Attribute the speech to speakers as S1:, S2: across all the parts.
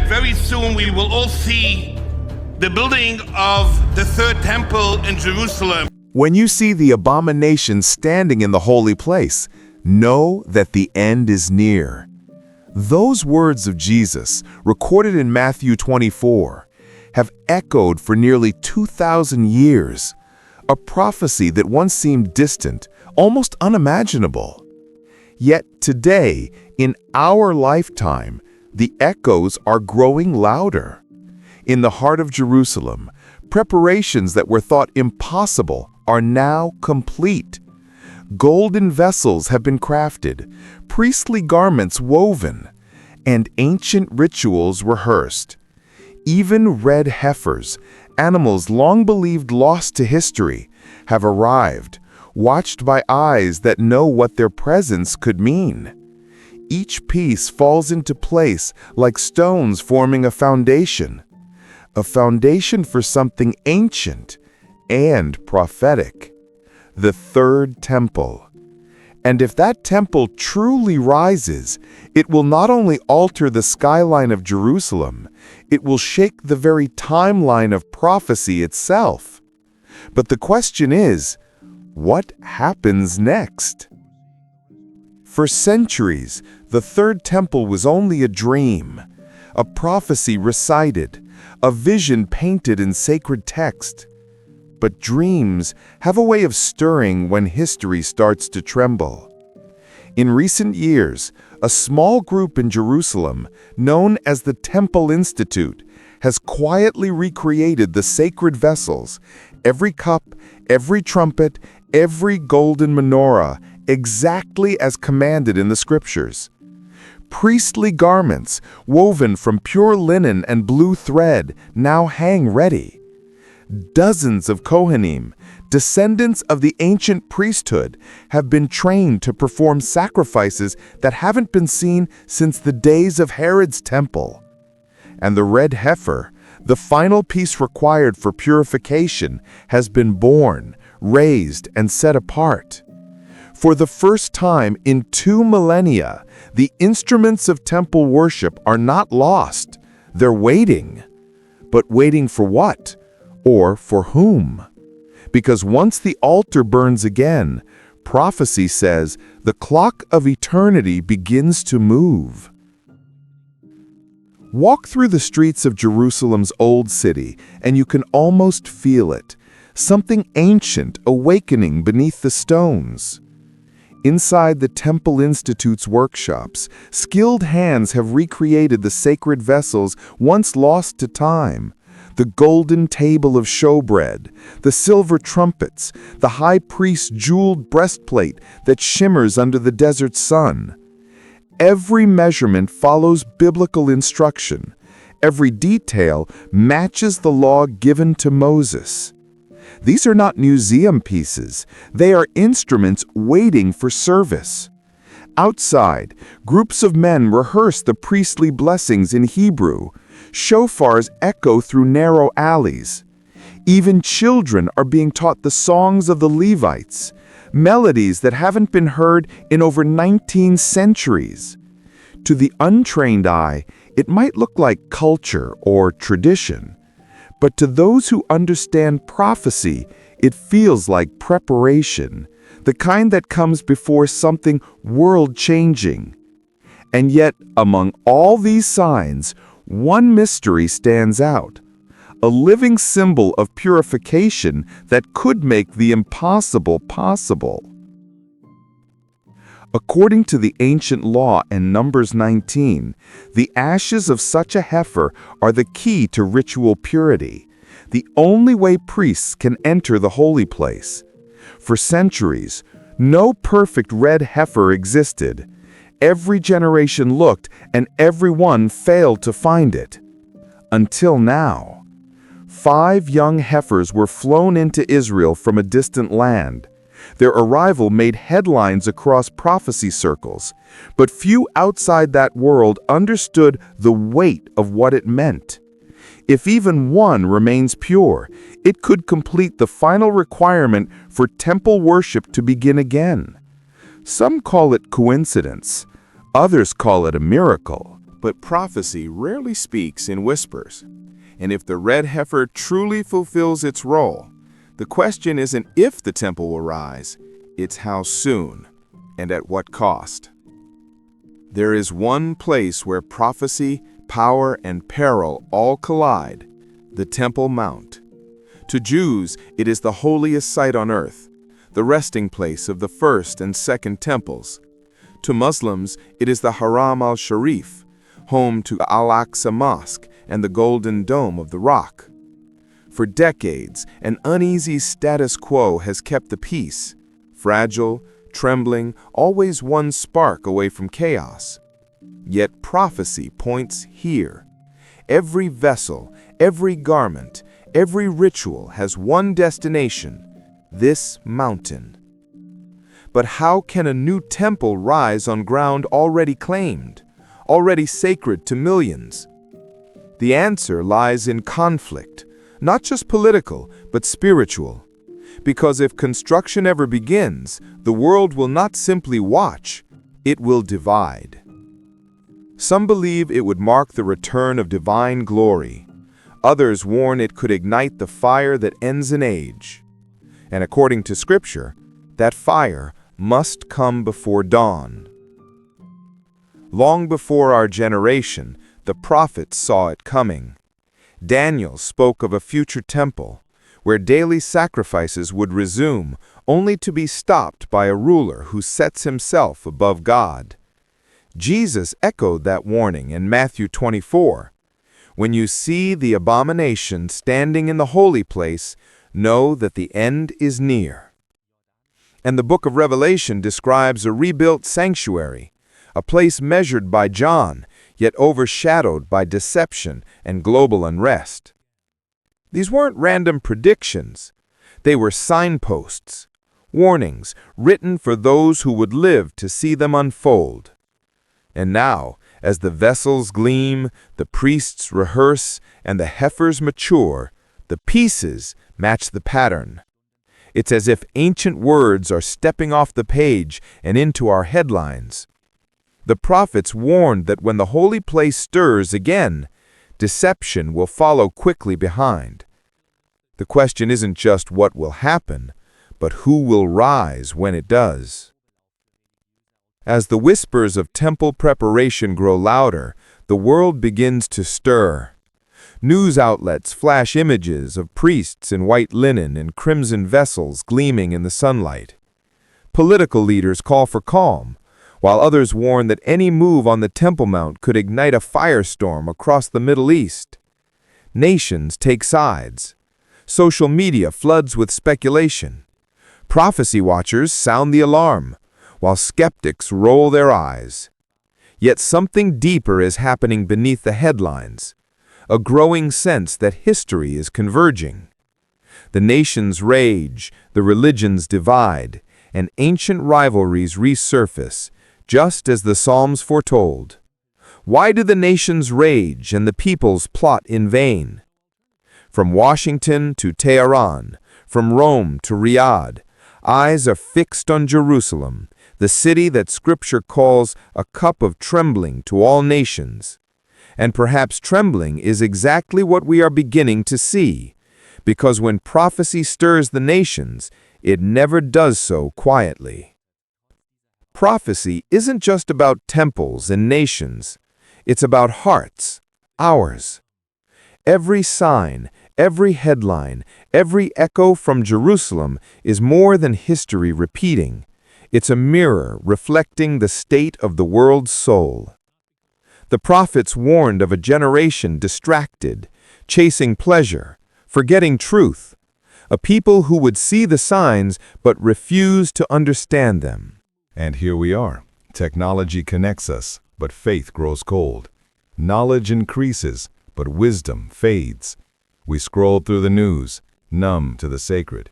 S1: very soon we will all see the building of the third temple in Jerusalem.
S2: When you see the abomination standing in the holy place, know that the end is near. Those words of Jesus, recorded in Matthew 24, have echoed for nearly 2,000 years, a prophecy that once seemed distant, almost unimaginable. Yet today, in our lifetime, the echoes are growing louder. In the heart of Jerusalem, preparations that were thought impossible are now complete. Golden vessels have been crafted, priestly garments woven, and ancient rituals rehearsed. Even red heifers, animals long believed lost to history, have arrived, watched by eyes that know what their presence could mean. Each piece falls into place like stones forming a foundation for something ancient and prophetic. The third temple. And if that temple truly rises, it will not only alter the skyline of Jerusalem, it will shake the very timeline of prophecy itself. But the question is, what happens next? For centuries, the third temple was only a dream, a prophecy recited, a vision painted in sacred text. But dreams have a way of stirring when history starts to tremble. In recent years, a small group in Jerusalem, known as the Temple Institute, has quietly recreated the sacred vessels, every cup, every trumpet, every golden menorah, exactly as commanded in the scriptures. Priestly garments, woven from pure linen and blue thread, now hang ready. Dozens of Kohanim, descendants of the ancient priesthood, have been trained to perform sacrifices that haven't been seen since the days of Herod's temple. And the red heifer, the final piece required for purification, has been born, raised, and set apart. For the first time in 2 millennia, the instruments of temple worship are not lost. They're waiting. But waiting for what? Or for whom? Because once the altar burns again, prophecy says the clock of eternity begins to move. Walk through the streets of Jerusalem's old city, and you can almost feel it, something ancient awakening beneath the stones. Inside the Temple Institute's workshops, skilled hands have recreated the sacred vessels once lost to time. The golden table of showbread, the silver trumpets, the high priest's jeweled breastplate that shimmers under the desert sun. Every measurement follows biblical instruction. Every detail matches the law given to Moses. These are not museum pieces. They are instruments waiting for service. Outside, groups of men rehearse the priestly blessings in Hebrew. Shofars echo through narrow alleys. Even children are being taught the songs of the Levites, melodies that haven't been heard in over 19 centuries. To the untrained eye, it might look like culture or tradition. But to those who understand prophecy, it feels like preparation, the kind that comes before something world-changing. And yet, among all these signs, one mystery stands out, a living symbol of purification that could make the impossible possible. According to the ancient law in Numbers 19, the ashes of such a heifer are the key to ritual purity, the only way priests can enter the holy place. For centuries, no perfect red heifer existed. Every generation looked, and every one failed to find it. Until now. 5 young heifers were flown into Israel from a distant land. Their arrival made headlines across prophecy circles, but few outside that world understood the weight of what it meant. If even one remains pure, it could complete the final requirement for temple worship to begin again. Some call it coincidence. Others call it a miracle. But prophecy rarely speaks in whispers. And if the red heifer truly fulfills its role, the question isn't if the temple will rise, it's how soon and at what cost. There is one place where prophecy, power, and peril all collide: the Temple Mount. To Jews, it is the holiest site on earth, the resting place of the first and second temples. To Muslims, it is the Haram al-Sharif, home to Al-Aqsa Mosque and the Golden Dome of the Rock. For decades, an uneasy status quo has kept the peace, fragile, trembling, always one spark away from chaos. Yet prophecy points here. Every vessel, every garment, every ritual has one destination: this mountain. But how can a new temple rise on ground already claimed, already sacred to millions? The answer lies in conflict, not just political, but spiritual. Because if construction ever begins, the world will not simply watch, it will divide. Some believe it would mark the return of divine glory. Others warn it could ignite the fire that ends an age. And according to Scripture, that fire must come before dawn. Long before our generation, the prophets saw it coming. Daniel spoke of a future temple, where daily sacrifices would resume, only to be stopped by a ruler who sets himself above God. Jesus echoed that warning in Matthew 24. When you see the abomination standing in the holy place, know that the end is near. And the book of Revelation describes a rebuilt sanctuary, a place measured by John, yet overshadowed by deception and global unrest. These weren't random predictions. They were signposts, warnings written for those who would live to see them unfold. And now, as the vessels gleam, the priests rehearse, and the heifers mature, the pieces match the pattern. It's as if ancient words are stepping off the page and into our headlines. The prophets warned that when the holy place stirs again, deception will follow quickly behind. The question isn't just what will happen, but who will rise when it does. As the whispers of temple preparation grow louder, the world begins to stir. News outlets flash images of priests in white linen and crimson vessels gleaming in the sunlight. Political leaders call for calm, while others warn that any move on the Temple Mount could ignite a firestorm across the Middle East. Nations take sides. Social media floods with speculation. Prophecy watchers sound the alarm, while skeptics roll their eyes. Yet something deeper is happening beneath the headlines, a growing sense that history is converging. The nations rage, the religions divide, and ancient rivalries resurface, just as the Psalms foretold. Why do the nations rage and the peoples plot in vain? From Washington to Tehran, from Rome to Riyadh, eyes are fixed on Jerusalem, the city that Scripture calls a cup of trembling to all nations. And perhaps trembling is exactly what we are beginning to see, because when prophecy stirs the nations, it never does so quietly. Prophecy isn't just about temples and nations. It's about hearts, ours. Every sign, every headline, every echo from Jerusalem is more than history repeating. It's a mirror reflecting the state of the world's soul. The prophets warned of a generation distracted, chasing pleasure, forgetting truth, a people who would see the signs but refuse to understand them.
S3: And here we are. Technology connects us, but faith grows cold. Knowledge increases, but wisdom fades. We scroll through the news, numb to the sacred.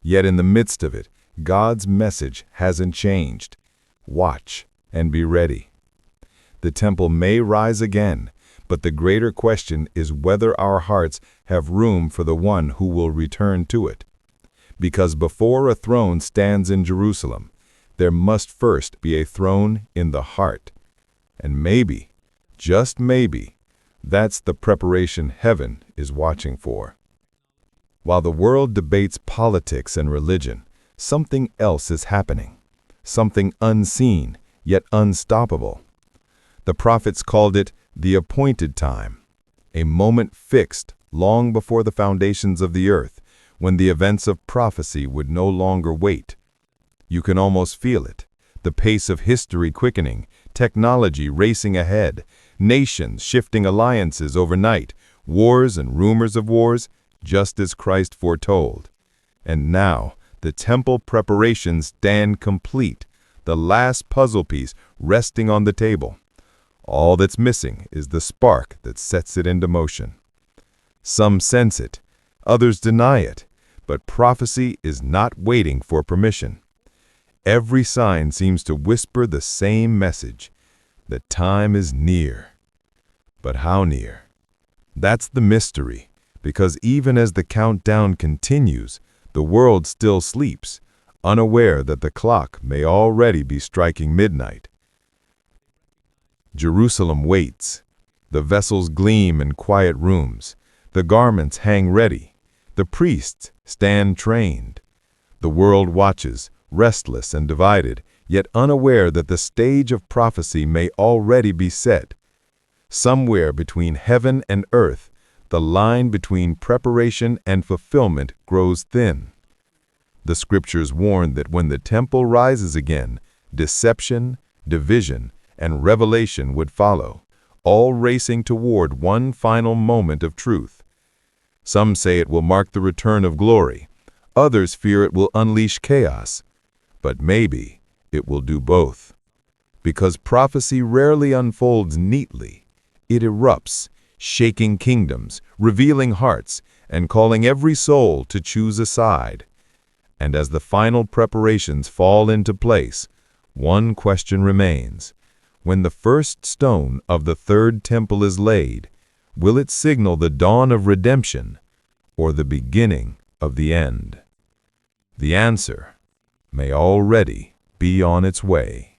S3: Yet in the midst of it, God's message hasn't changed. Watch and be ready. The temple may rise again, but the greater question is whether our hearts have room for the one who will return to it. Because before a throne stands in Jerusalem, there must first be a throne in the heart. And maybe, just maybe, that's the preparation heaven is watching for. While the world debates politics and religion, something else is happening, something unseen yet unstoppable. The prophets called it the appointed time, a moment fixed long before the foundations of the earth, when the events of prophecy would no longer wait. You can almost feel it, the pace of history quickening, technology racing ahead, nations shifting alliances overnight, wars and rumors of wars, just as Christ foretold. And now, the temple preparations stand complete, the last puzzle piece resting on the table. All that's missing is the spark that sets it into motion. Some sense it, others deny it, but prophecy is not waiting for permission. Every sign seems to whisper the same message: the time is near. But how near? That's the mystery, because even as the countdown continues, the world still sleeps, unaware that the clock may already be striking midnight. Jerusalem waits. The vessels gleam in quiet rooms. The garments hang ready. The priests stand trained. The world watches, restless and divided, yet unaware that the stage of prophecy may already be set. Somewhere between heaven and earth, the line between preparation and fulfillment grows thin. The scriptures warn that when the temple rises again, deception, division, and revelation would follow, all racing toward one final moment of truth. Some say it will mark the return of glory. Others fear it will unleash chaos. But maybe it will do both. Because prophecy rarely unfolds neatly. It erupts, shaking kingdoms, revealing hearts, and calling every soul to choose a side. And as the final preparations fall into place, one question remains. When the first stone of the third temple is laid, will it signal the dawn of redemption or the beginning of the end? The answer may already be on its way.